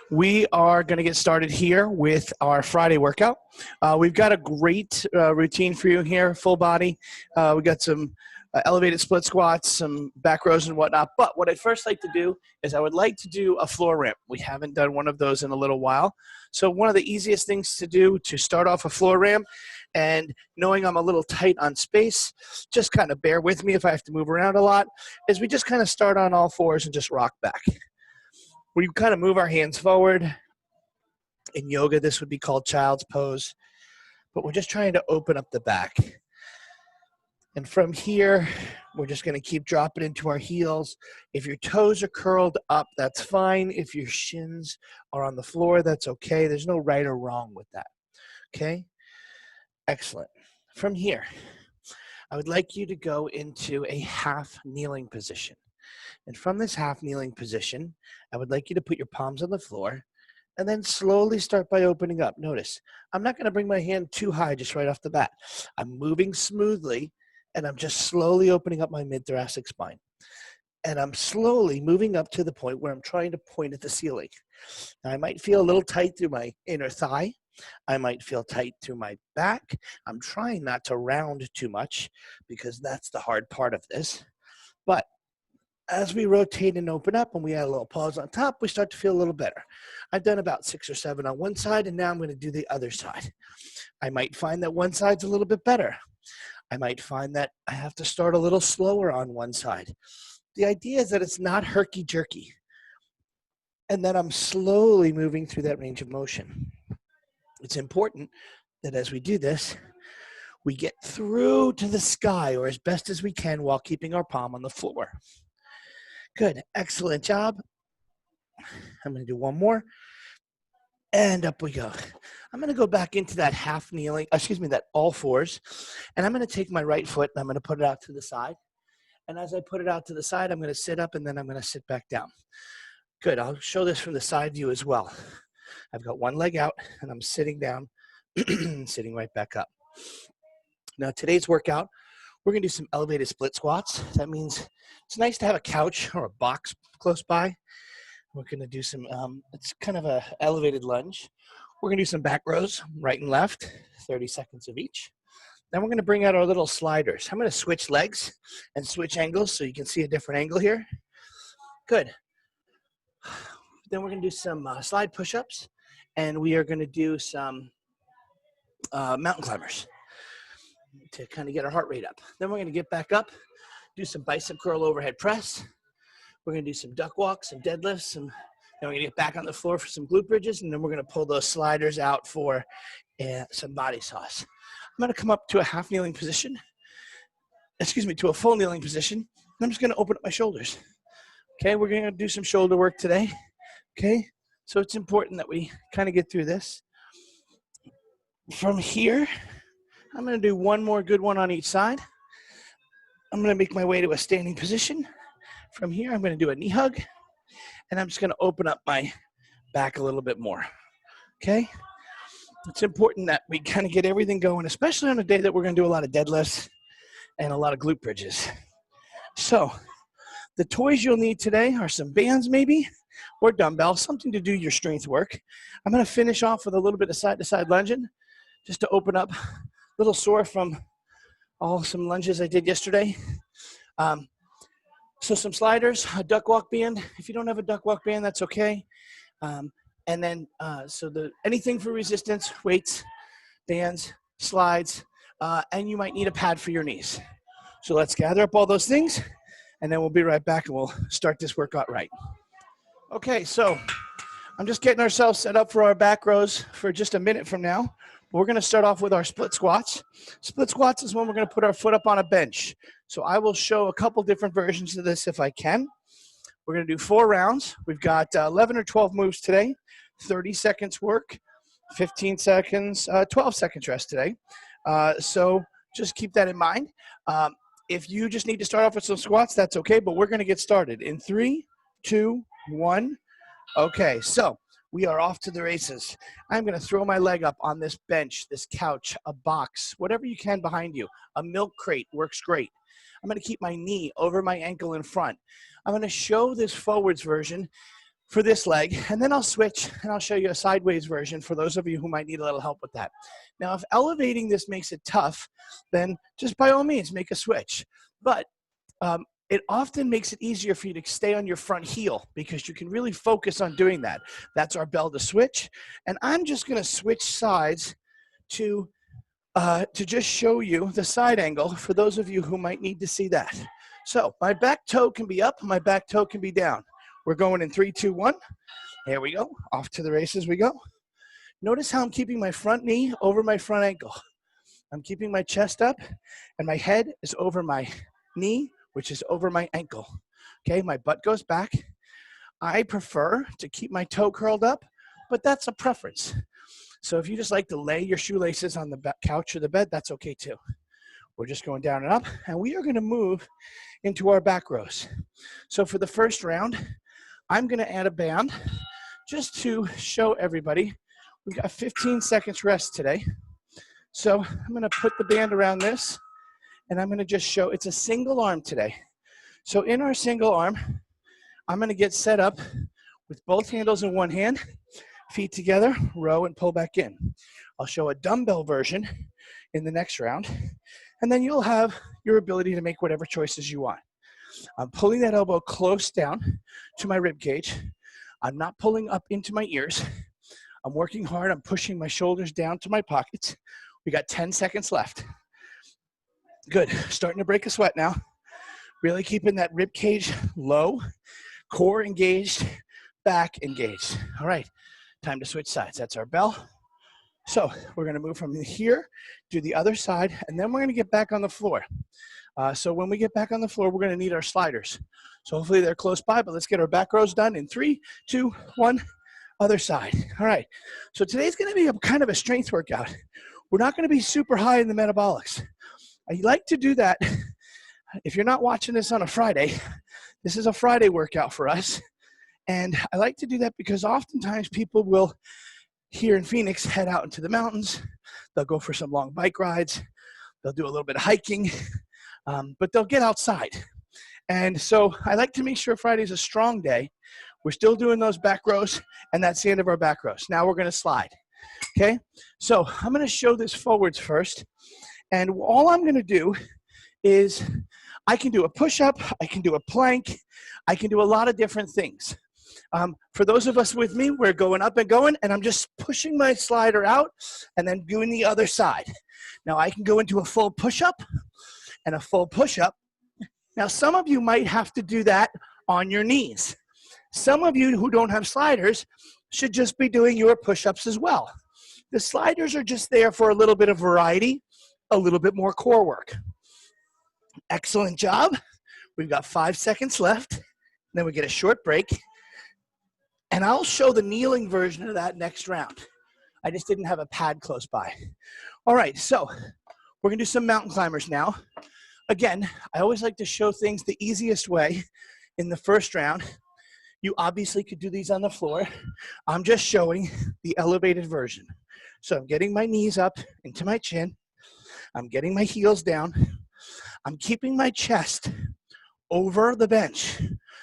We are going to get started here with our Friday workout. We've got a great routine for you here, full body. We got some elevated split squats, some back rows and whatnot. But what I'd first like to do is I would like to do a floor ramp. We haven't done one of those in a little while. So one of the easiest things to do to start off a floor ramp, and knowing I'm a little tight on space, just kind of bear with me if I have to move around a lot, is we just kind of start on all fours and just rock back. We kind of move our hands forward. In yoga, this would be called child's pose, but we're just trying to open up the back. And from here, we're just going to keep dropping into our heels. If your toes are curled up, that's fine. If your shins are on the floor, that's okay. There's no right or wrong with that, okay? Excellent. From here, I would like you to go into a half kneeling position. And from this half kneeling position, I would like you to put your palms on the floor and then slowly start by opening up. Notice, I'm not going to bring my hand too high just right off the bat. I'm moving smoothly, and I'm just slowly opening up my mid-thoracic spine. And I'm slowly moving up to the point where I'm trying to point at the ceiling. Now, I might feel a little tight through my inner thigh. I might feel tight through my back. I'm trying not to round too much because that's the hard part of this. But as we rotate and open up and we add a little pause on top, we start to feel a little better. I've done about 6 or 7 on one side, and now I'm going to do the other side. I might find that one side's a little bit better. I might find that I have to start a little slower on one side. The idea is that it's not herky-jerky, and that I'm slowly moving through that range of motion. It's important that as we do this, we get through to the sky, or as best as we can, while keeping our palm on the floor. Good, excellent job. I'm going to do one more. And up we go. I'm going to go back into that half kneeling, that all fours. And I'm going to take my right foot and I'm going to put it out to the side. And as I put it out to the side, I'm going to sit up and then I'm going to sit back down. Good, I'll show this from the side view as well. I've got one leg out and I'm sitting down, sitting right back up. Now today's workout, we're going to do some elevated split squats. That means it's nice to have a couch or a box close by. We're going to do some, it's kind of a elevated lunge. We're going to do some back rows, right and left, 30 seconds of each. Then we're going to bring out our little sliders. I'm going to switch legs and switch angles so you can see a different angle here. Good. Then we're going to do some slide push-ups, and we are going to do some mountain climbers to kind of get our heart rate up. Then we're going to get back up, do some bicep curl overhead press. We're going to do some duck walks and deadlifts, and then we're going to get back on the floor for some glute bridges, and then we're going to pull those sliders out for some body sauce. I'm going to come up to a half kneeling position, to a full kneeling position, and I'm just going to open up my shoulders. Okay, we're going to do some shoulder work today. Okay, so it's important that we kind of get through this. From here, I'm going to do one more good one on each side. I'm going to make my way to a standing position. From here, I'm going to do a knee hug, and I'm just going to open up my back a little bit more, okay? It's important that we kind of get everything going, especially on a day that we're going to do a lot of deadlifts and a lot of glute bridges. So the toys you'll need today are some bands maybe, or dumbbells, something to do your strength work. I'm going to finish off with a little bit of side-to-side lunging, just to open up, a little sore from some lunges I did yesterday. So some sliders, a duck walk band. If you don't have a duck walk band, that's okay. And then, anything for resistance, weights, bands, slides, and you might need a pad for your knees. So let's gather up all those things, and then we'll be right back and we'll start this workout right. Okay, so I'm just getting ourselves set up for our back rows for just a minute from now. We're going to start off with our split squats. Split squats is when we're going to put our foot up on a bench. So I will show a couple different versions of this if I can. We're going to do 4 rounds. We've got 11 or 12 moves today, 30 seconds work, 15 seconds, 12 seconds rest today. So just keep that in mind. If you just need to start off with some squats, that's okay, but we're going to get started in 3, 2, 1. Okay, so we are off to the races. I'm going to throw my leg up on this bench, this couch, a box, whatever you can behind you. A milk crate works great. I'm going to keep my knee over my ankle in front. I'm going to show this forwards version for this leg, and then I'll switch and I'll show you a sideways version for those of you who might need a little help with that. Now, if elevating this makes it tough, then just by all means make a switch. But it often makes it easier for you to stay on your front heel because you can really focus on doing that. That's our bell to switch. And I'm just gonna switch sides to just show you the side angle for those of you who might need to see that. So my back toe can be up, my back toe can be down. We're going in 3, 2, 1. Here we go, off to the races we go. Notice how I'm keeping my front knee over my front ankle. I'm keeping my chest up and my head is over my knee, which is over my ankle. Okay, my butt goes back. I prefer to keep my toe curled up, but that's a preference. So if you just like to lay your shoelaces on the couch or the bed, that's okay too. We're just going down and up, and we are gonna move into our back rows. So for the first round, I'm gonna add a band just to show everybody. We've got 15 seconds rest today. So I'm gonna put the band around this, and I'm gonna just show, it's a single arm today. So in our single arm, I'm gonna get set up with both handles in one hand, feet together, row and pull back in. I'll show a dumbbell version in the next round, and then you'll have your ability to make whatever choices you want. I'm pulling that elbow close down to my rib cage. I'm not pulling up into my ears. I'm working hard. I'm pushing my shoulders down to my pockets. We got 10 seconds left. Good. Starting to break a sweat now. Really keeping that rib cage low, core engaged, back engaged. All right. Time to switch sides. That's our bell. So we're going to move from here to the other side, and then we're going to get back on the floor. So when we get back on the floor, we're going to need our sliders. So hopefully they're close by, but let's get our back rows done in 3, 2, 1, other side. All right. So today's going to be a kind of a strength workout. We're not going to be super high in the metabolics. I like to do that. If you're not watching this on a Friday, this is a Friday workout for us. And I like to do that because oftentimes people will, here in Phoenix, head out into the mountains. They'll go for some long bike rides. They'll do a little bit of hiking, but they'll get outside. And so I like to make sure Friday's a strong day. We're still doing those back rows, and that's the end of our back rows. Now we're gonna slide, okay? So I'm gonna show this forwards first. And all I'm gonna do is I can do a push-up, I can do a plank, I can do a lot of different things. For those of us with me, we're going up and going, and I'm just pushing my slider out and then doing the other side. Now I can go into a full push-up and a full push-up. Now some of you might have to do that on your knees. Some of you who don't have sliders should just be doing your push-ups as well. The sliders are just there for a little bit of variety, a little bit more core work. Excellent job. We've got 5 seconds left. Then we get a short break. And I'll show the kneeling version of that next round. I just didn't have a pad close by. All right, so we're gonna do some mountain climbers now. Again, I always like to show things the easiest way in the first round. You obviously could do these on the floor. I'm just showing the elevated version. So I'm getting my knees up into my chin. I'm getting my heels down. I'm keeping my chest over the bench.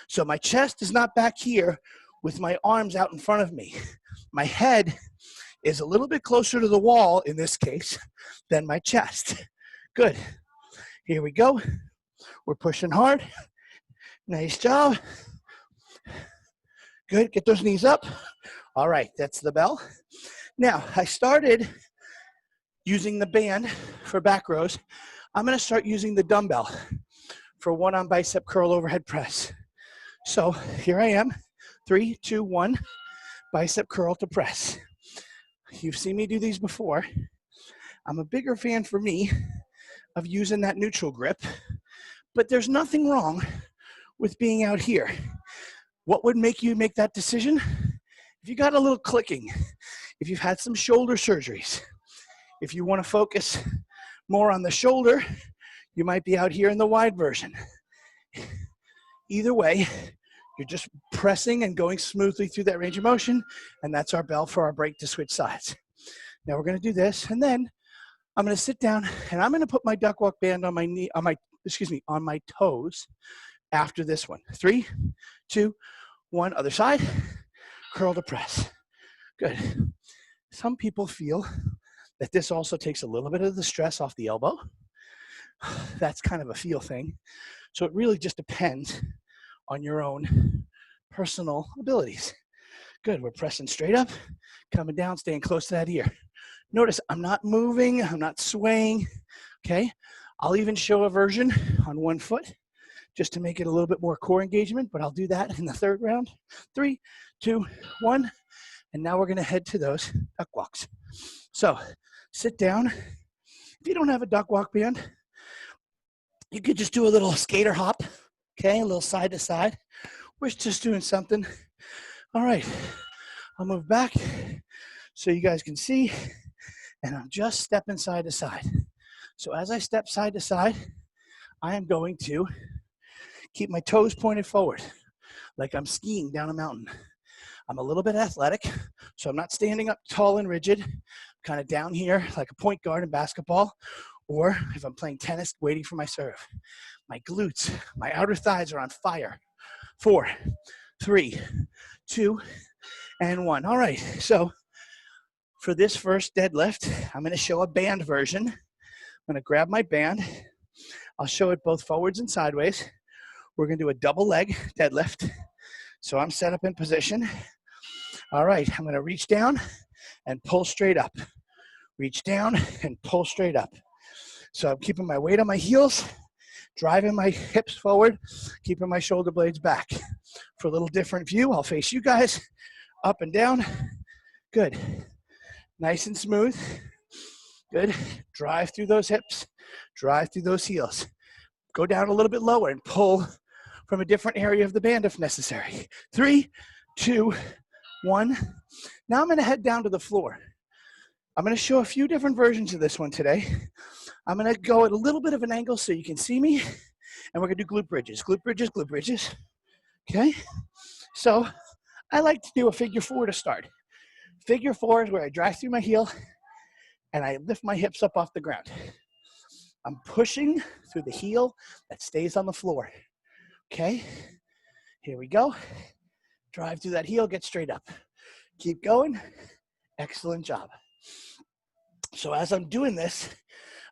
So my chest is not back here with my arms out in front of me. My head is a little bit closer to the wall in this case than my chest. Good. Here we go. We're pushing hard. Nice job. Good. Get those knees up. All right, that's the bell. Now, I started using the band for back rows. I'm gonna start using the dumbbell for one-arm bicep curl overhead press. So here I am, 3, 2, 1, bicep curl to press. You've seen me do these before. I'm a bigger fan for me of using that neutral grip, but there's nothing wrong with being out here. What would make you make that decision? If you got a little clicking, if you've had some shoulder surgeries, if you want to focus more on the shoulder, you might be out here in the wide version. Either way, you're just pressing and going smoothly through that range of motion, and that's our bell for our break to switch sides. Now we're going to do this, and then I'm going to sit down and I'm going to put my duck walk band on my knee, on my toes after this one. 3, 2, 1, other side. curl to press. Good. Some people feel that this also takes a little bit of the stress off the elbow. That's kind of a feel thing. So it really just depends on your own personal abilities. Good, we're pressing straight up, coming down, staying close to that ear. Notice I'm not moving, I'm not swaying, okay? I'll even show a version on one foot just to make it a little bit more core engagement, but I'll do that in the third round. 3, 2, 1, and now we're gonna head to those duck walks. So sit down. If you don't have a duck walk band, you could just do a little skater hop, okay? A little side to side. We're just doing something. All right, I'll move back so you guys can see, and I'm just stepping side to side. So as I step side to side, I am going to keep my toes pointed forward, like I'm skiing down a mountain. I'm a little bit athletic, so I'm not standing up tall and rigid, kind of down here like a point guard in basketball, or if I'm playing tennis, waiting for my serve. My glutes, my outer thighs are on fire. 4, 3, 2, and 1. All right, so for this first deadlift, I'm gonna show a band version. I'm gonna grab my band. I'll show it both forwards and sideways. We're gonna do a double leg deadlift. So I'm set up in position. All right, I'm gonna reach down and pull straight up. Reach down and pull straight up. So I'm keeping my weight on my heels, driving my hips forward, keeping my shoulder blades back. For a little different view, I'll face you guys, up and down. Good. Nice and smooth. Good. Drive through those hips, drive through those heels. Go down a little bit lower and pull from a different area of the band if necessary. 3, 2, 1. Now I'm gonna head down to the floor. I'm gonna show a few different versions of this one today. I'm gonna go at a little bit of an angle so you can see me, and we're gonna do glute bridges, glute bridges, glute bridges. Okay? So I like to do a figure 4 to start. Figure 4 is where I drive through my heel and I lift my hips up off the ground. I'm pushing through the heel that stays on the floor. Okay? Here we go. Drive through that heel, get straight up. Keep going. Excellent job. So as I'm doing this,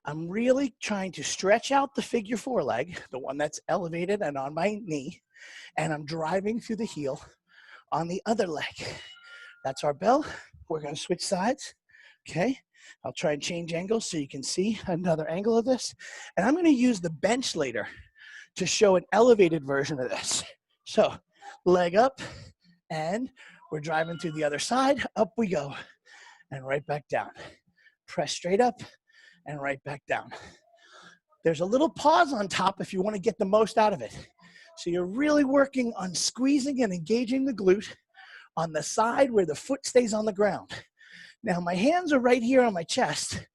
I'm really trying to stretch out the figure 4 leg, the one that's elevated and on my knee, and I'm driving through the heel on the other leg. That's our bell. We're gonna switch sides, okay? I'll try and change angles so you can see another angle of this. And I'm gonna use the bench later to show an elevated version of this. So leg up, and we're driving through the other side. Up we go, and right back down. Press straight up, and right back down. There's a little pause on top if you want to get the most out of it. So you're really working on squeezing and engaging the glute on the side where the foot stays on the ground. Now my hands are right here on my chest.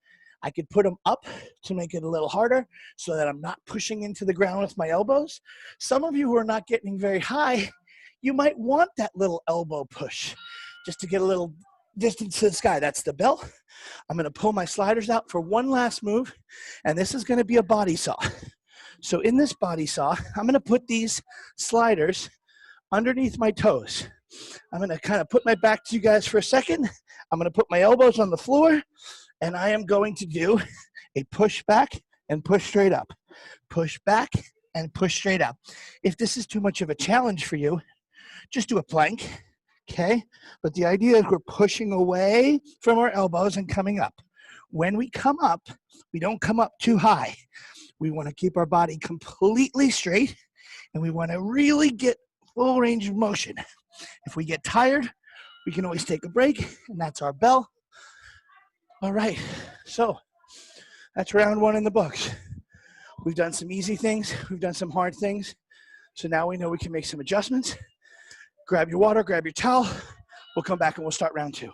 I could put them up to make it a little harder so that I'm not pushing into the ground with my elbows. Some of you who are not getting very high, you might want that little elbow push just to get a little distance to the sky. That's the bell. I'm gonna pull my sliders out for one last move, and this is gonna be a body saw. So in this body saw, I'm gonna put these sliders underneath my toes. I'm gonna kind of put my back to you guys for a second. I'm gonna put my elbows on the floor, and I am going to do a push back and push straight up. Push back and push straight up. If this is too much of a challenge for you, just do a plank. Okay, but the idea is we're pushing away from our elbows and coming up. When we come up, we don't come up too high. We want to keep our body completely straight, and we want to really get full range of motion. If we get tired, we can always take a break, and that's our bell. All right, so that's round 1 in the books. We've done some easy things, we've done some hard things, so now we know we can make some adjustments. Grab your water, grab your towel. We'll come back and we'll start round 2. All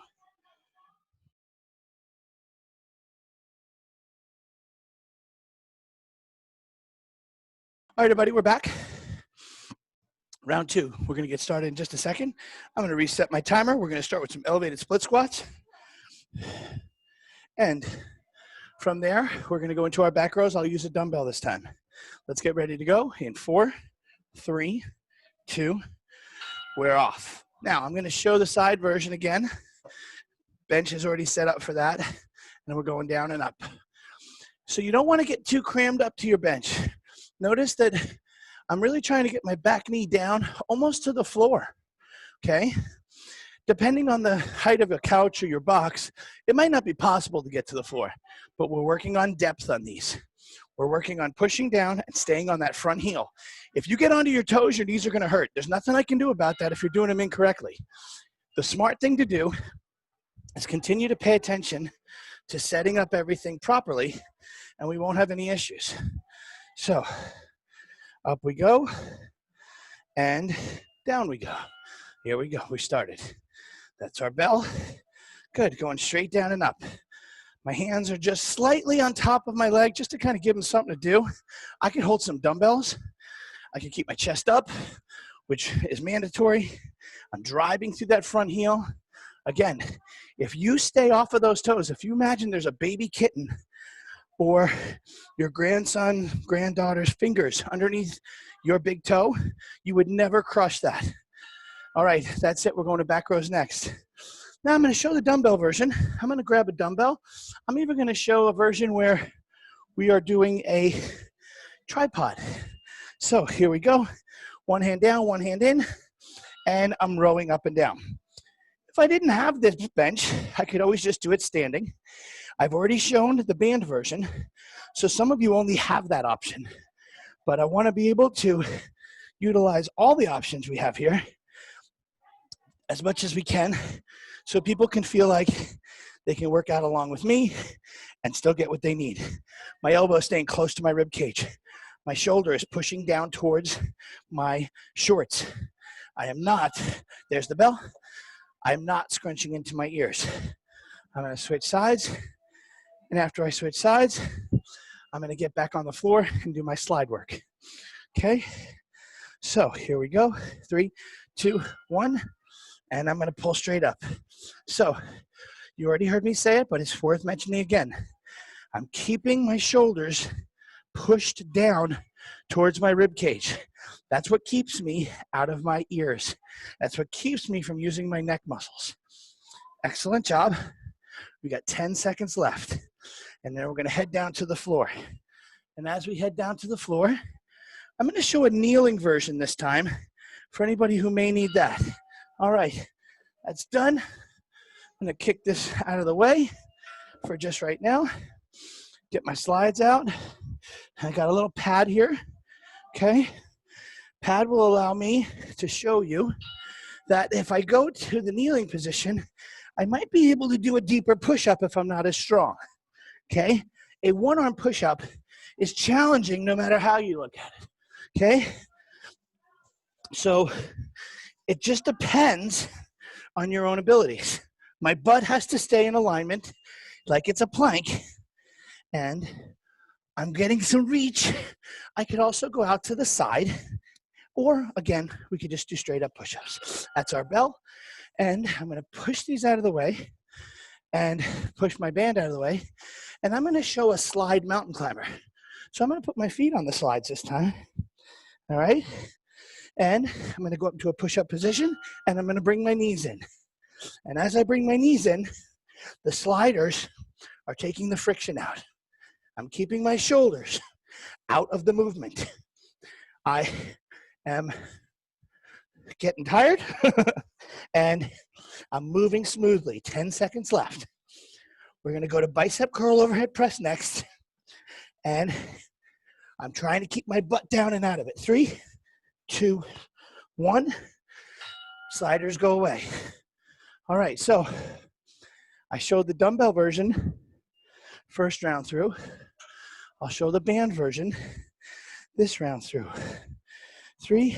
right, everybody, we're back. Round 2. We're gonna get started in just a second. I'm gonna reset my timer. We're gonna start with some elevated split squats. And from there, we're gonna go into our back rows. I'll use a dumbbell this time. Let's get ready to go in 4, 3, 2, we're off. Now I'm going to show the side version again. Bench is already set up for that. And we're going down and up. So you don't want to get too crammed up to your bench. Notice that I'm really trying to get my back knee down almost to the floor, okay? Depending on the height of a couch or your box, it might not be possible to get to the floor, but we're working on depth on these. We're working on pushing down and staying on that front heel. If you get onto your toes, your knees are gonna hurt. There's nothing I can do about that if you're doing them incorrectly. The smart thing to do is continue to pay attention to setting up everything properly, and we won't have any issues. So, up we go, and down we go. Here we go, we started. That's our bell. Good, going straight down and up. My hands are just slightly on top of my leg just to kind of give them something to do. I can hold some dumbbells. I can keep my chest up, which is mandatory. I'm driving through that front heel. Again, if you stay off of those toes, if you imagine there's a baby kitten or your grandson, granddaughter's fingers underneath your big toe, you would never crush that. All right, that's it. We're going to back rows next. Now I'm going to show the dumbbell version. I'm going to grab a dumbbell. I'm even going to show a version where we are doing a tripod. So here we go. One hand down, one hand in, and I'm rowing up and down. If I didn't have this bench, I could always just do it standing. I've already shown the band version, so some of you only have that option. But I want to be able to utilize all the options we have here as much as we can, so people can feel like they can work out along with me and still get what they need. My elbow is staying close to my rib cage. My shoulder is pushing down towards my shorts. I am not, there's the bell, I am not scrunching into my ears. I'm gonna switch sides, and after I switch sides, I'm gonna get back on the floor and do my slide work. Okay, so here we go, 3, 2, 1. And I'm going to pull straight up. So you already heard me say it, but it's worth mentioning again. I'm keeping my shoulders pushed down towards my rib cage. That's what keeps me out of my ears. That's what keeps me from using my neck muscles. Excellent job. We got 10 seconds left. And then we're going to head down to the floor. And as we head down to the floor, I'm going to show a kneeling version this time for anybody who may need that. All right, that's done. I'm gonna kick this out of the way for just right now. Get my slides out. I got a little pad here, okay? Pad will allow me to show you that if I go to the kneeling position, I might be able to do a deeper push-up if I'm not as strong, okay? A one-arm push-up is challenging no matter how you look at it, okay? So, it just depends on your own abilities. My butt has to stay in alignment like it's a plank, and I'm getting some reach. I could also go out to the side, or again, we could just do straight up push-ups. That's our bell, and I'm gonna push these out of the way and push my band out of the way, and I'm gonna show a slide mountain climber. So I'm gonna put my feet on the slides this time, all right? And I'm going to go up to a push-up position, and I'm going to bring my knees in. And as I bring my knees in, the sliders are taking the friction out. I'm keeping my shoulders out of the movement. I am getting tired, and I'm moving smoothly. 10 seconds left. We're going to go to bicep curl overhead press next, and I'm trying to keep my butt down and out of it. 3, 2, 1, sliders go away. All right, so I showed the dumbbell version first round through. I'll show the band version this round through. 3,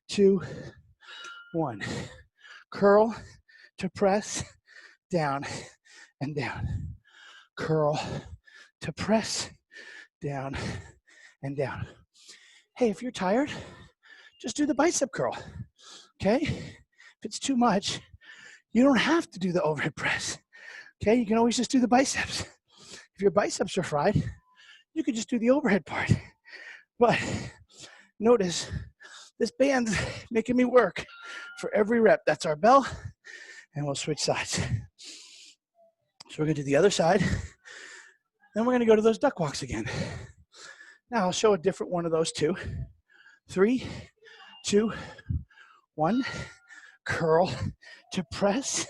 2, 1. Curl to press, down and down. Curl to press, down and down. Hey, if you're tired, just do the bicep curl, okay? If it's too much, you don't have to do the overhead press, okay? You can always just do the biceps. If your biceps are fried, you could just do the overhead part. But notice This band's making me work for every rep. That's our bell, and we'll switch sides. So we're gonna do the other side. Then we're gonna go to those duck walks again. Now I'll show a different one of those two. 3, 2, 1. Curl to press.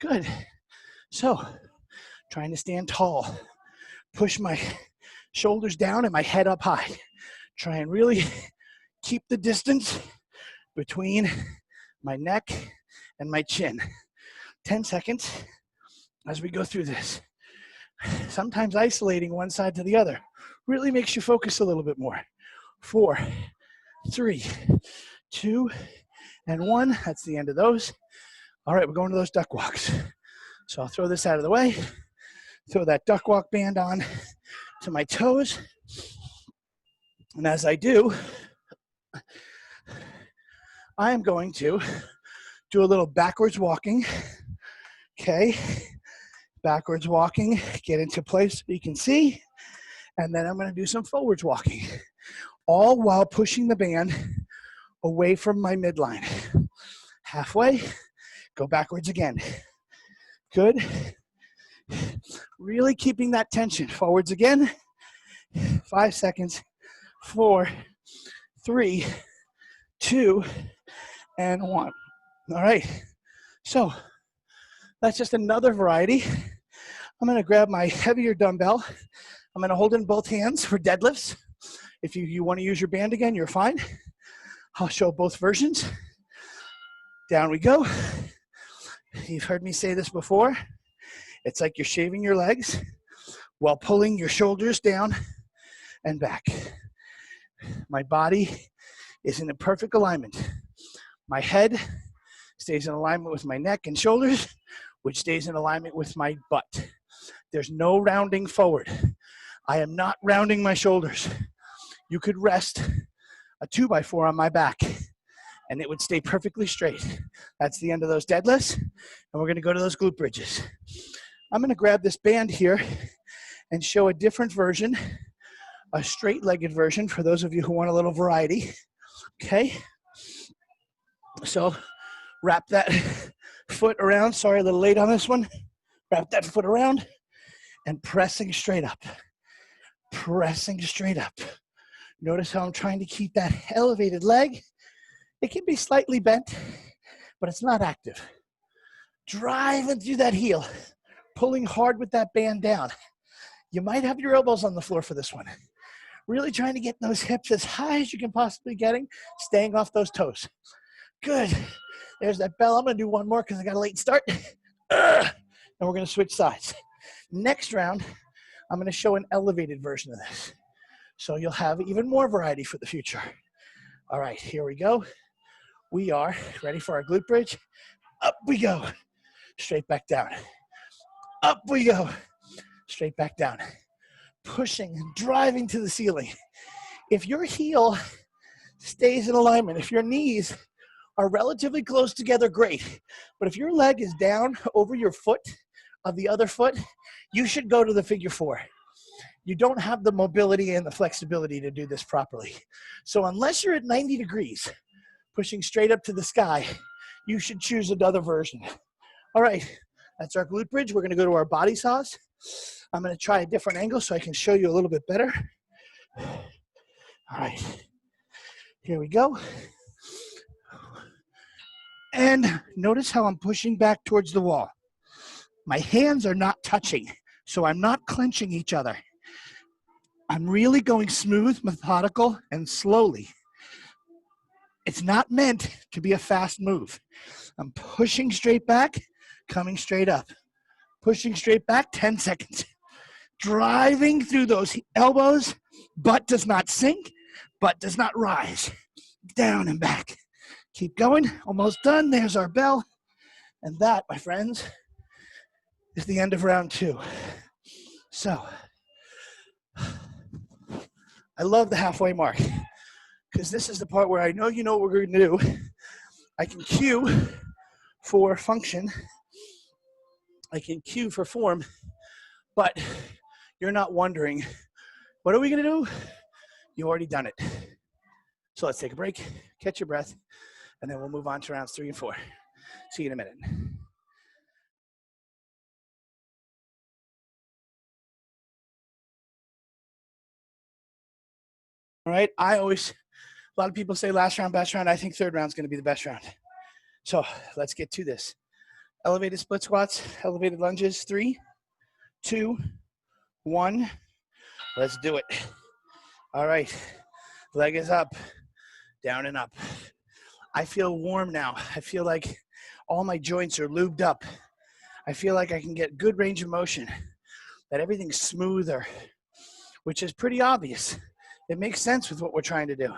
Good. So trying to stand tall. Push my shoulders down and my head up high. Try and really keep the distance between my neck and my chin. 10 seconds as we go through this. Sometimes isolating one side to the other really makes you focus a little bit more. 4, 3, 2, and 1. That's the end of those. All right, we're going to those duck walks. So I'll throw this out of the way, throw that duck walk band on to my toes. And as I do, I am going to do a little backwards walking. Okay, backwards walking, get into place so you can see. And then I'm going to do some forwards walking, all while pushing the band away from my midline. Halfway, go backwards again. Good. Really keeping that tension. Forwards again. 5 seconds. 4, 3, 2, and 1. All right. So that's just another variety. I'm going to grab my heavier dumbbell. I'm going to hold it in both hands for deadlifts. If you want to use your band again, you're fine. I'll show both versions. Down we go. You've heard me say this before. It's like you're shaving your legs while pulling your shoulders down and back. My body is in a perfect alignment. My head stays in alignment with my neck and shoulders, which stays in alignment with my butt. There's no rounding forward. I am not rounding my shoulders. You could rest a 2x4 on my back and it would stay perfectly straight. That's the end of those deadlifts. And we're gonna go to those glute bridges. I'm gonna grab this band here and show a different version, a straight-legged version for those of you who want a little variety. Okay? So wrap that foot around. Sorry, a little late on this one. Wrap that foot around and pressing straight up. Pressing straight up. Notice how I'm trying to keep that elevated leg. It can be slightly bent, but it's not active. Driving through that heel, pulling hard with that band down. You might have your elbows on the floor for this one. Really trying to get those hips as high as you can possibly getting, staying off those toes. Good. There's that bell. I'm gonna do one more because I got a late start. And we're gonna switch sides. Next round, I'm gonna show an elevated version of this. So you'll have even more variety for the future. All right, here we go. We are ready for our glute bridge. Up we go. Straight back down. Up we go. Straight back down. Pushing and driving to the ceiling. If your heel stays in alignment, if your knees are relatively close together, great. But if your leg is down over your foot of the other foot, you should go to the figure 4. You don't have the mobility and the flexibility to do this properly. So unless you're at 90 degrees, pushing straight up to the sky, you should choose another version. All right, that's our glute bridge. We're gonna go to our body saws. I'm gonna try a different angle so I can show you a little bit better. All right, here we go. And notice how I'm pushing back towards the wall. My hands are not touching, so I'm not clenching each other. I'm really going smooth, methodical, and slowly. It's not meant to be a fast move. I'm pushing straight back, coming straight up. Pushing straight back, 10 seconds. Driving through those elbows, butt does not sink, butt does not rise. Down and back. Keep going, almost done. There's our bell. And that, my friends, is the end of round 2. So, I love the halfway mark because this is the part where I know you know what we're going to do. I can cue for function. I can cue for form, but you're not wondering, what are we going to do? You already done it. So let's take a break, catch your breath, and then we'll move on to rounds 3 and 4. See you in a minute. All right, a lot of people say last round, best round. I think third round is going to be the best round. So let's get to this. Elevated split squats, elevated lunges, 3, 2, 1. Let's do it. All right, leg is up, down and up. I feel warm now. I feel like all my joints are lubed up. I feel like I can get good range of motion, that everything's smoother, which is pretty obvious. It makes sense with what we're trying to do.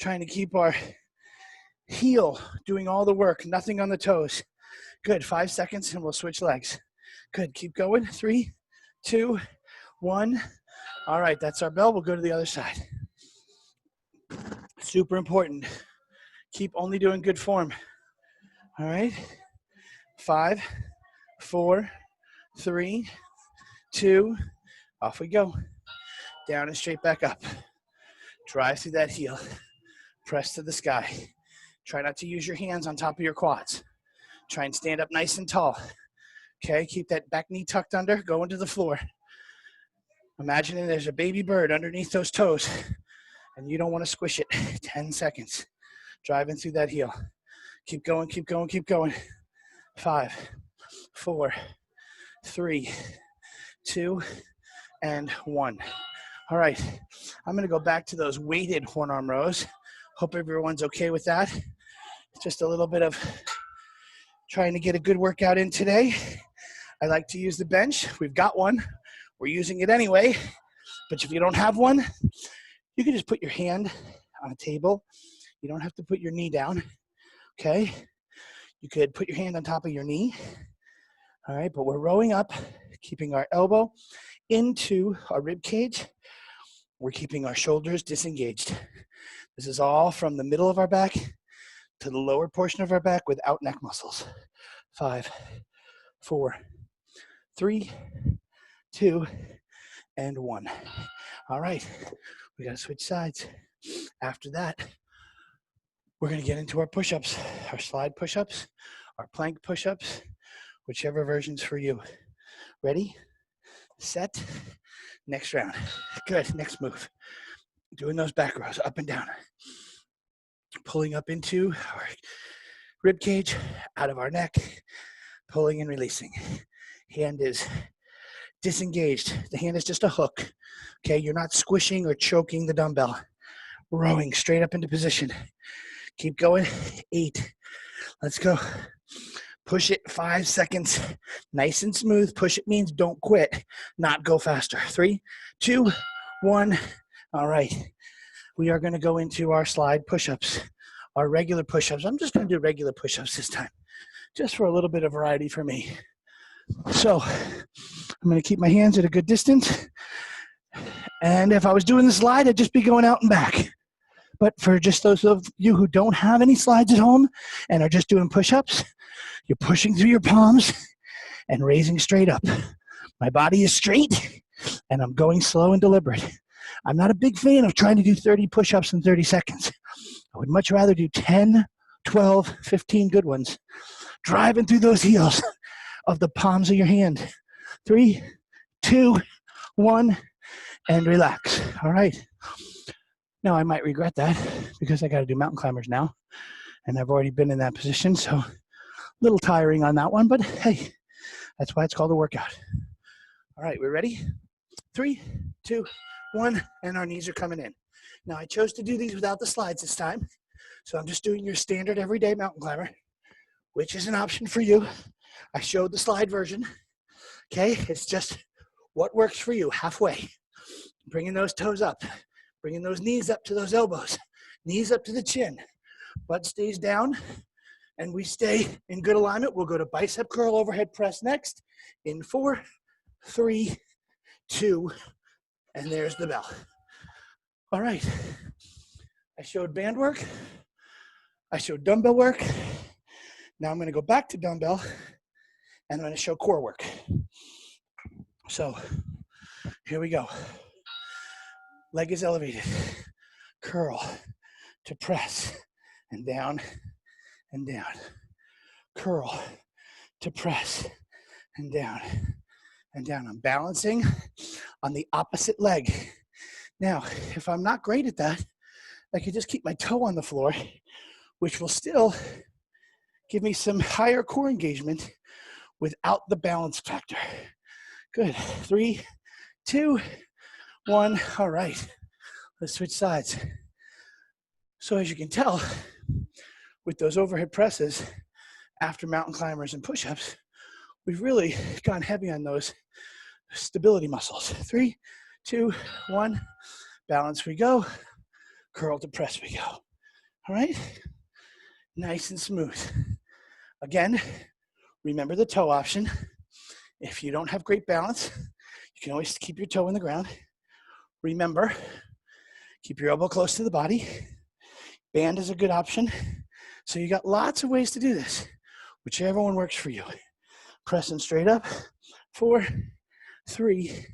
Trying to keep our heel doing all the work, nothing on the toes. Good, 5 seconds and we'll switch legs. Good, keep going. 3, 2, 1. All right, that's our bell. We'll go to the other side. Super important. Keep only doing good form. All right. 5, 4, 3, 2, off we go. Down and straight back up. Drive through that heel. Press to the sky. Try not to use your hands on top of your quads. Try and stand up nice and tall. Okay, keep that back knee tucked under, go into the floor. Imagining there's a baby bird underneath those toes and you don't want to squish it. 10 seconds. Driving through that heel. Keep going, keep going, keep going. 5, 4, 3, 2, and 1. All right, I'm gonna go back to those weighted horn arm rows. Hope everyone's okay with that. Just a little bit of trying to get a good workout in today. I like to use the bench. We've got one. We're using it anyway. But if you don't have one, you can just put your hand on a table. You don't have to put your knee down, okay? You could put your hand on top of your knee. All right, but we're rowing up, keeping our elbow into our rib cage. We're keeping our shoulders disengaged. This is all from the middle of our back to the lower portion of our back without neck muscles. 5, 4, 3, 2, and 1. All right, we gotta switch sides. After that, we're gonna get into our push-ups, our slide push-ups, our plank push-ups, whichever version's for you. Ready, set, next round. Good, next move. Doing those back rows, up and down. Pulling up into our rib cage, out of our neck, pulling and releasing. Hand is disengaged. The hand is just a hook. Okay, you're not squishing or choking the dumbbell. Rowing straight up into position. Keep going. 8. Let's go. Push it 5 seconds. Nice and smooth. Push it means don't quit, not go faster. 3, 2, 1. All right. We are going to go into our slide push-ups, our regular push-ups. I'm just going to do regular push-ups this time, just for a little bit of variety for me. So I'm going to keep my hands at a good distance. And if I was doing the slide, I'd just be going out and back. But for just those of you who don't have any slides at home and are just doing push-ups, you're pushing through your palms and raising straight up. My body is straight and I'm going slow and deliberate. I'm not a big fan of trying to do 30 push-ups in 30 seconds. I would much rather do 10, 12, 15 good ones. Driving through those heels of the palms of your hand. 3, 2, 1, and relax. All right. Now I might regret that because I got to do mountain climbers now. And I've already been in that position, so a little tiring on that one, but hey, that's why it's called a workout. All right, we're ready? 3, 2, 1, and our knees are coming in. Now I chose to do these without the slides this time, so I'm just doing your standard everyday mountain climber, which is an option for you. I showed the slide version, okay? It's just what works for you, halfway. Bringing those toes up, bringing those knees up to those elbows, knees up to the chin, butt stays down, and we stay in good alignment. We'll go to bicep curl overhead press next in 4, 3, 2, and there's the bell. All right, I showed band work, I showed dumbbell work. Now I'm gonna go back to dumbbell and I'm gonna show core work. So here we go. Leg is elevated, curl, to press, and down, and down. Curl to press, and down, and down. I'm balancing on the opposite leg. Now, if I'm not great at that, I can just keep my toe on the floor, which will still give me some higher core engagement without the balance factor. Good. 3, 2, 1. All right. Let's switch sides. So as you can tell, with those overhead presses, after mountain climbers and push-ups, we've really gone heavy on those stability muscles. 3, 2, 1. Balance we go. Curl to press we go. All right? Nice and smooth. Again, remember the toe option. If you don't have great balance, you can always keep your toe in the ground. Remember, keep your elbow close to the body. Band is a good option. So you got lots of ways to do this, whichever one works for you. Pressing straight up. 4, 3,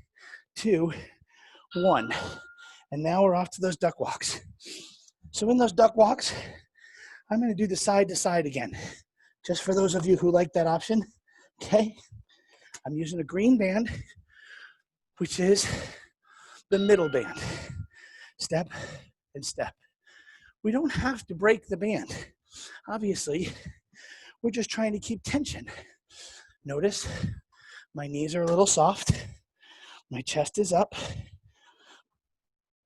2, 1. And now we're off to those duck walks. So in those duck walks, I'm going to do the side to side again. Just for those of you who like that option, okay? I'm using a green band, which is the middle band. Step and step. We don't have to break the band. Obviously, we're just trying to keep tension. Notice my knees are a little soft. My chest is up.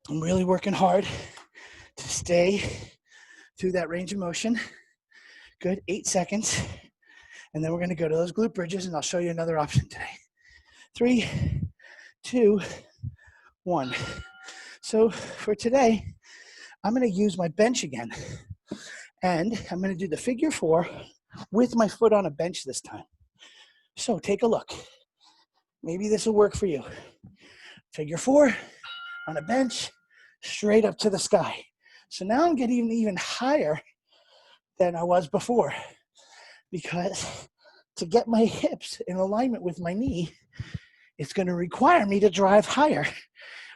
I'm really working hard to stay through that range of motion. Good, 8 seconds. And then we're gonna go to those glute bridges and I'll show you another option today. 3, 2, 1. So for today, I'm gonna use my bench again. And I'm gonna do the figure 4 with my foot on a bench this time. So take a look. Maybe this will work for you. Figure 4 on a bench, straight up to the sky. So now I'm getting even higher than I was before, because to get my hips in alignment with my knee, it's going to require me to drive higher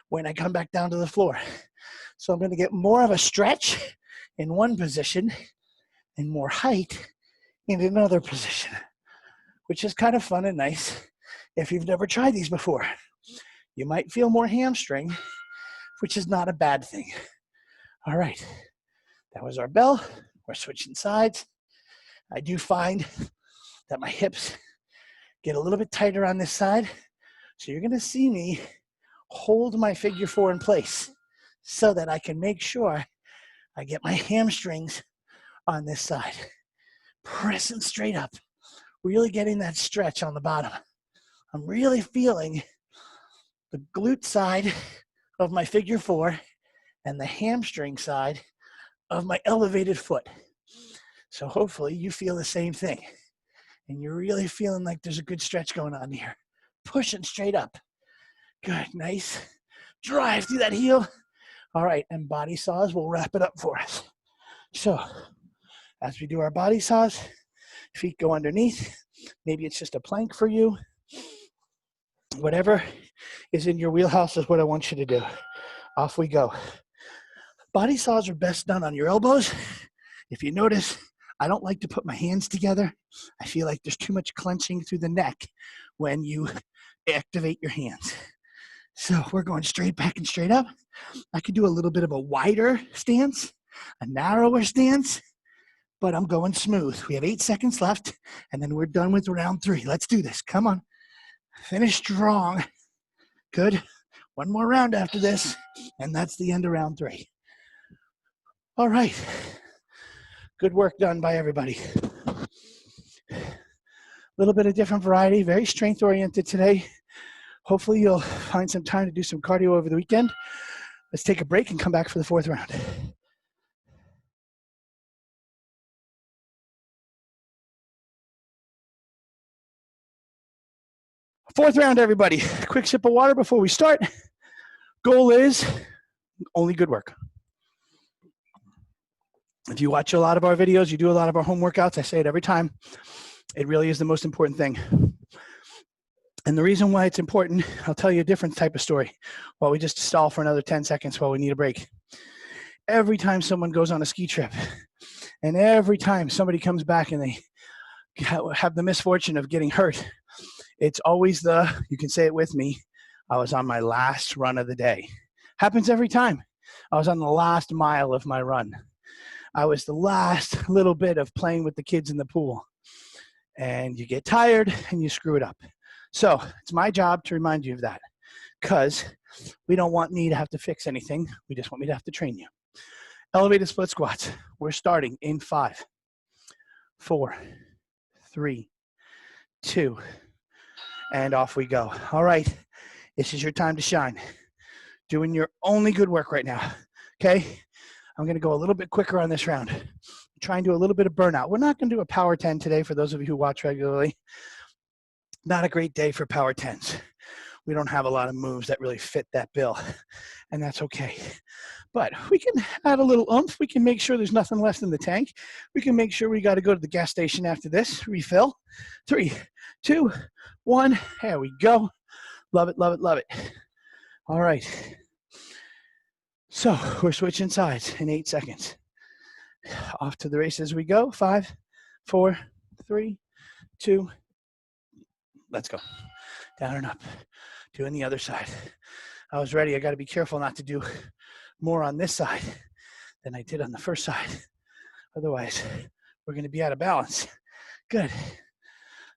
when I come back down to the floor. So I'm going to get more of a stretch in one position and more height in another position, which is kind of fun and nice if you've never tried these before. You might feel more hamstring, which is not a bad thing. All right, that was our bell. We're switching sides. I do find that my hips get a little bit tighter on this side. So you're gonna see me hold my figure 4 in place so that I can make sure I get my hamstrings on this side. Pressing straight up, really getting that stretch on the bottom. I'm really feeling the glute side of my figure 4 and the hamstring side of my elevated foot. So hopefully you feel the same thing and you're really feeling like there's a good stretch going on here. Pushing straight up. Good, nice. Drive through that heel. All right, and body saws will wrap it up for us. So as we do our body saws, feet go underneath. Maybe it's just a plank for you. Whatever is in your wheelhouse is what I want you to do. Off we go. Body saws are best done on your elbows. If you notice, I don't like to put my hands together. I feel like there's too much clenching through the neck when you activate your hands. So we're going straight back and straight up. I could do a little bit of a wider stance, a narrower stance, but I'm going smooth. We have 8 seconds left, and then we're done with round 3. Let's do this. Come on. Finish strong. Good. One more round after this, and that's the end of round 3. All right. Good work done by everybody. A little bit of different variety, very strength oriented today. Hopefully you'll find some time to do some cardio over the weekend. Let's take a break and come back for the 4th round. Fourth round, everybody. Quick sip of water before we start. Goal is only good work. If you watch a lot of our videos, you do a lot of our home workouts, I say it every time, it really is the most important thing. And the reason why it's important, I'll tell you a different type of story while we just stall for another 10 seconds while we need a break. every time someone goes on a ski trip and every time somebody comes back and they have the misfortune of getting hurt, it's always you can say it with me, I was on my last run of the day. Happens every time. I was on the last mile of my run. I was the last little bit of playing with the kids in the pool. And you get tired and you screw it up. So it's my job to remind you of that, because we don't want me to have to fix anything. We just want me to have to train you. Elevated split squats. We're starting in 5, 4, 3, 2, and off we go. All right, this is your time to shine. Doing your only good work right now, okay? I'm gonna go a little bit quicker on this round. Try and do a little bit of burnout. We're not gonna do a power 10 today for those of you who watch regularly. Not a great day for power 10s. We don't have a lot of moves that really fit that bill, and that's okay. But we can add a little oomph. We can make sure there's nothing left in the tank. We can make sure we got to go to the gas station after this, refill. 3, 2, 1, there we go. Love it, love it, love it. All right. So we're switching sides in 8 seconds. Off to the races we go. 5, 4, 3, 2, let's go. Down and up. Doing the other side. I was ready. I got to be careful not to do more on this side than I did on the first side. Otherwise, we're going to be out of balance. Good.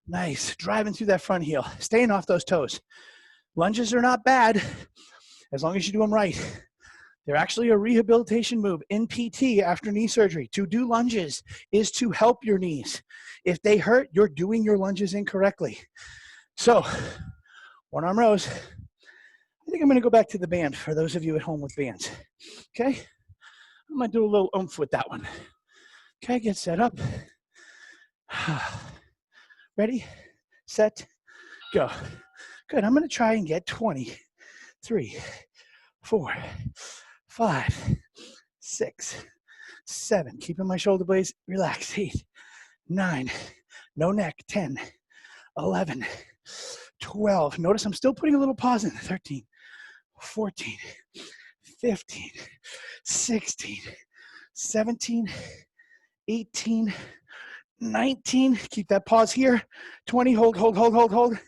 Nice. Driving through that front heel. Staying off those toes. Lunges are not bad as long as you do them right. They're actually a rehabilitation move in PT after knee surgery. To do lunges is to help your knees. If they hurt, you're doing your lunges incorrectly. So, one arm rows. I think I'm going to go back to the band for those of you at home with bands. Okay? I'm going to do a little oomph with that one. Okay, get set up. Ready, set, go. Good. I'm going to try and get 20, 3, 4, 5, 6, 7. Keeping my shoulder blades relaxed. 8, 9, no neck. 10, 11, 12. Notice I'm still putting a little pause in. 13, 14, 15, 16, 17, 18, 19. Keep that pause here. 20, hold, hold, hold, hold, hold.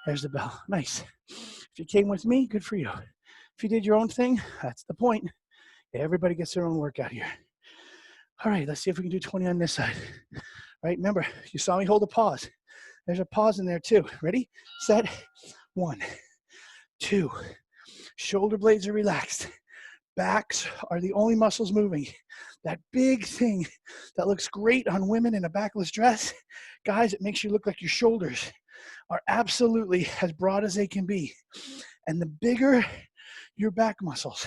There's the bell. Nice. If you came with me, good for you. If you did your own thing, that's the point. Everybody gets their own workout here. All right, let's see if we can do 20 on this side. Right, remember, you saw me hold a pause. There's a pause in there too. Ready, set, 1, 2. Shoulder blades are relaxed. Backs are the only muscles moving. That big thing that looks great on women in a backless dress, guys, it makes you look like your shoulders are absolutely as broad as they can be. And the bigger your back muscles,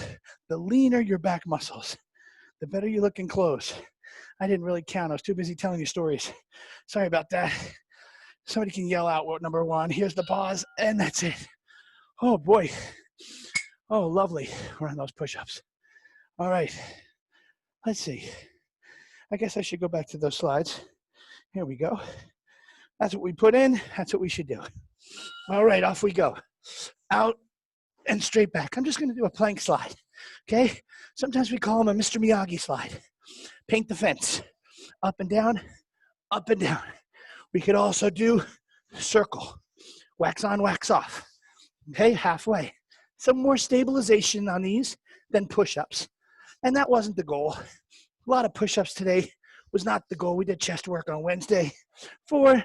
the leaner your back muscles, the better you look in clothes. I didn't really count. I was too busy telling you stories. Sorry about that. Somebody can yell out what number 1. Here's the pause, and that's it. Oh, boy. Oh, lovely. We're on those push-ups. All right. Let's see. I guess I should go back to those slides. Here we go. That's what we put in. That's what we should do. All right, off we go. Out and straight back. I'm just going to do a plank slide, okay? Sometimes we call them a Mr. Miyagi slide. Paint the fence. Up and down, up and down. We could also do circle. Wax on, wax off. Okay, halfway. Some more stabilization on these than push-ups. And that wasn't the goal. A lot of push-ups today was not the goal. We did chest work on Wednesday. 4,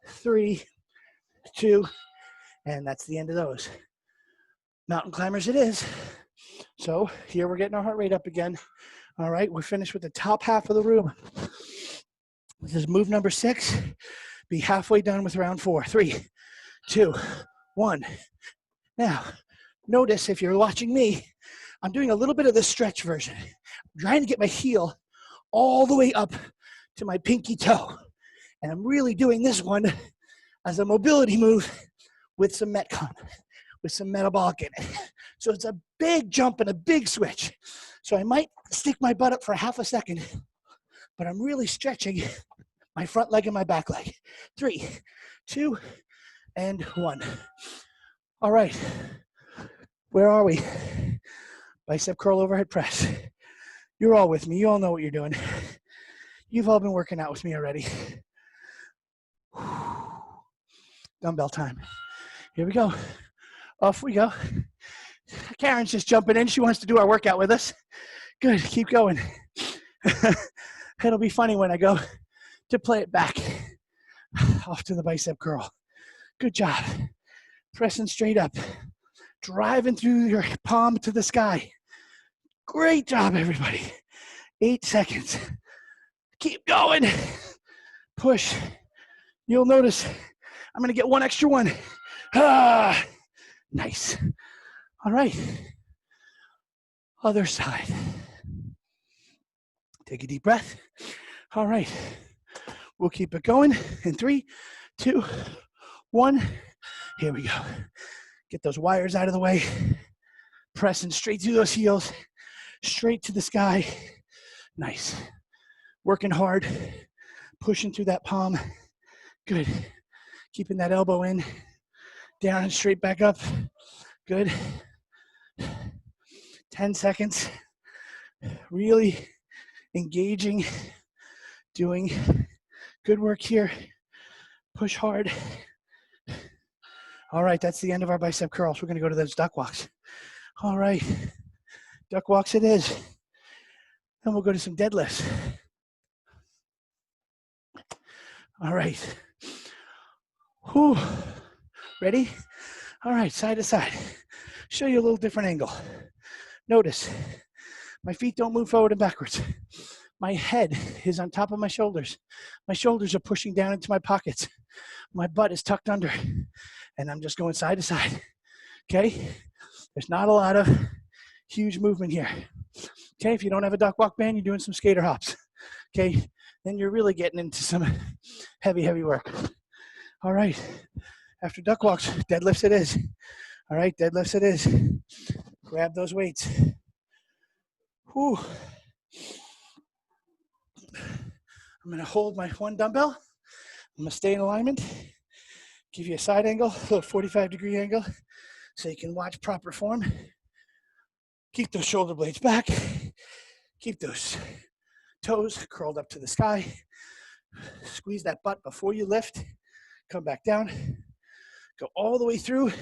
3, 2, and that's the end of those. Mountain climbers it is. So here we're getting our heart rate up again. All right, we're finished with the top half of the room. This is move number 6. Be halfway done with round 4. 3, 2, 1. Now, notice if you're watching me, I'm doing a little bit of the stretch version. I'm trying to get my heel all the way up to my pinky toe. And I'm really doing this one as a mobility move with some Metcon, with some metabolic in it. So it's a big jump and a big switch. So I might stick my butt up for half a second, but I'm really stretching my front leg and my back leg. 3, 2, and 1. All right, where are we? Bicep curl overhead press. You're all with me. You all know what you're doing. You've all been working out with me already. Dumbbell time. Here we go. Off we go. Karen's just jumping in. She wants to do our workout with us. Good. Keep going. It'll be funny when I go to play it back. Off to the bicep curl. Good job. Pressing straight up. Driving through your palm to the sky. Great job, everybody. 8 seconds. Keep going. Push. You'll notice I'm going to get one extra one. Ah, nice. All right. Other side. Take a deep breath. All right. We'll keep it going in 3, 2, 1. Here we go. Get those wires out of the way. Pressing straight through those heels. Straight to the sky. Nice. Working hard. Pushing through that palm. Good. Keeping that elbow in. Down and straight back up. Good. 10 seconds. Really engaging. Doing good work here. Push hard. All right, that's the end of our bicep curls. We're going to go to those duck walks. All right, duck walks it is. Then we'll go to some deadlifts. All right. Whew. Ready? All right, side to side. Show you a little different angle. Notice, my feet don't move forward and backwards. My head is on top of my shoulders. My shoulders are pushing down into my pockets. My butt is tucked under. And I'm just going side to side. Okay? There's not a lot of huge movement here. Okay? If you don't have a duck walk band, you're doing some skater hops. Okay? Then you're really getting into some heavy, heavy work. All right. After duck walks, deadlifts it is. All right, deadlifts it is. Grab those weights. Whew. I'm gonna hold my one dumbbell. I'm gonna stay in alignment. Give you a side angle, a little 45-degree angle, so you can watch proper form. Keep those shoulder blades back. Keep those toes curled up to the sky. Squeeze that butt before you lift. Come back down. Go all the way through.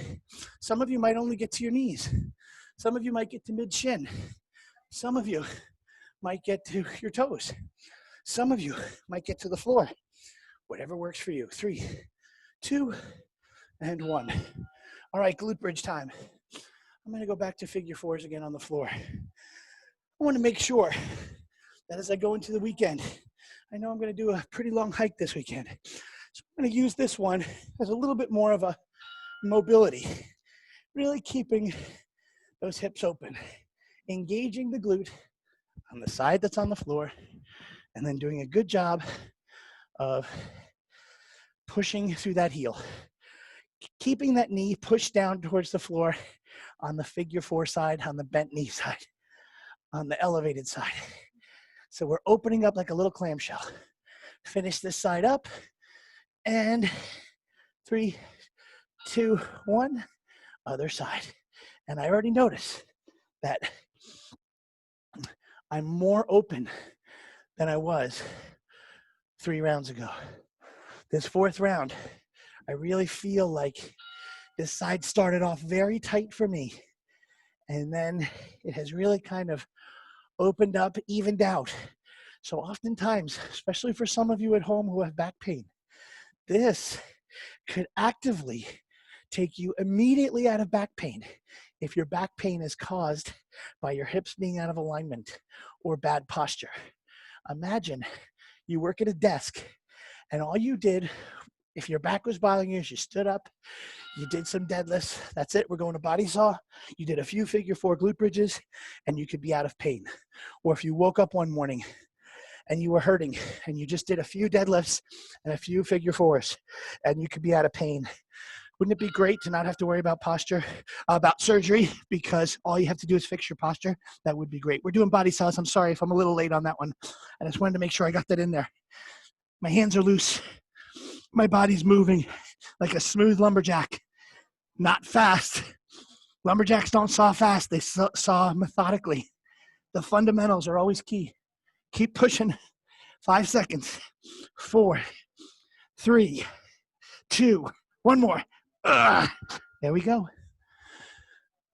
Some of you might only get to your knees. Some of you might get to mid-shin. Some of you might get to your toes. Some of you might get to the floor. Whatever works for you. 3, 2, and 1. All right, glute bridge time. I'm going to go back to figure fours again on the floor. I want to make sure that as I go into the weekend, I know I'm going to do a pretty long hike this weekend. So I'm going to use this one as a little bit more of a mobility. Really keeping those hips open. Engaging the glute on the side that's on the floor. And then doing a good job of pushing through that heel. Keeping that knee pushed down towards the floor on the figure four side, on the bent knee side, on the elevated side. So we're opening up like a little clamshell. Finish this side up. And 3, 2, 1, other side. And I already noticed that I'm more open than I was 3 rounds ago. This 4th round, I really feel like this side started off very tight for me. And then it has really kind of opened up, evened out. So oftentimes, especially for some of you at home who have back pain, this could actively take you immediately out of back pain if your back pain is caused by your hips being out of alignment or bad posture. Imagine you work at a desk and all you did, if your back was bothering you, is you stood up, you did some deadlifts, that's it, we're going to body saw, you did a few figure 4 glute bridges, and you could be out of pain. Or if you woke up one morning and you were hurting and you just did a few deadlifts and a few figure 4s, and you could be out of pain. Wouldn't it be great to not have to worry about posture, about surgery, because all you have to do is fix your posture? That would be great. We're doing body saws. I'm sorry if I'm a little late on that one. I just wanted to make sure I got that in there. My hands are loose. My body's moving like a smooth lumberjack. Not fast. Lumberjacks don't saw fast. They saw methodically. The fundamentals are always key. Keep pushing. 5 seconds. 4, 3, 2, one more. There we go.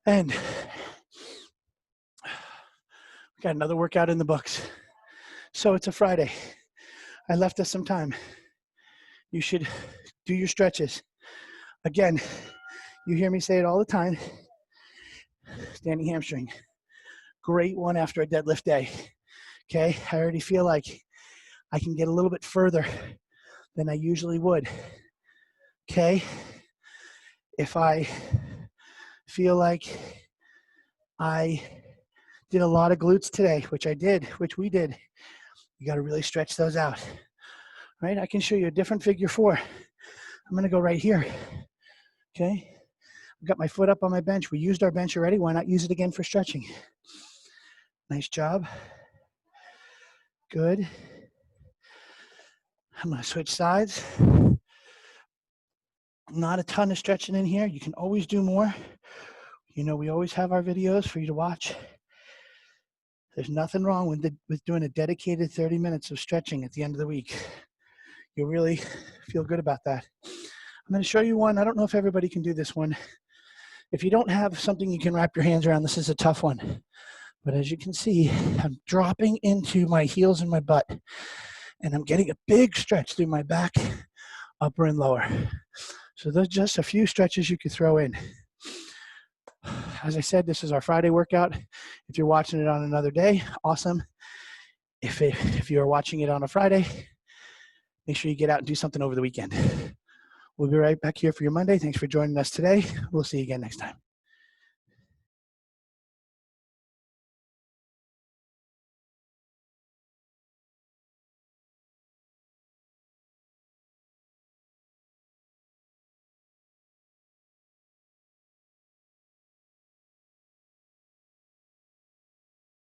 And we got another workout in the books. So it's a Friday. I left us some time. You should do your stretches. Again, you hear me say it all the time. Standing hamstring. Great one after a deadlift day. Okay, I already feel like I can get a little bit further than I usually would. Okay, if I feel like I did a lot of glutes today, which we did, you got to really stretch those out. Right, I can show you a different figure 4. I'm gonna go right here. Okay, I've got my foot up on my bench. We used our bench already. Why not use it again for stretching? Nice job. Good. I'm gonna switch sides. Not a ton of stretching in here. You can always do more. You know, we always have our videos for you to watch. There's nothing wrong with doing a dedicated 30 minutes of stretching at the end of the week. You'll really feel good about that. I'm going to show you one. I don't know if everybody can do this one. If you don't have something you can wrap your hands around, this is a tough one. But as you can see, I'm dropping into my heels and my butt, and I'm getting a big stretch through my back, upper and lower. So there's just a few stretches you could throw in. As I said, this is our Friday workout. If you're watching it on another day, awesome. If you're watching it on a Friday, make sure you get out and do something over the weekend. We'll be right back here for your Monday. Thanks for joining us today. We'll see you again next time.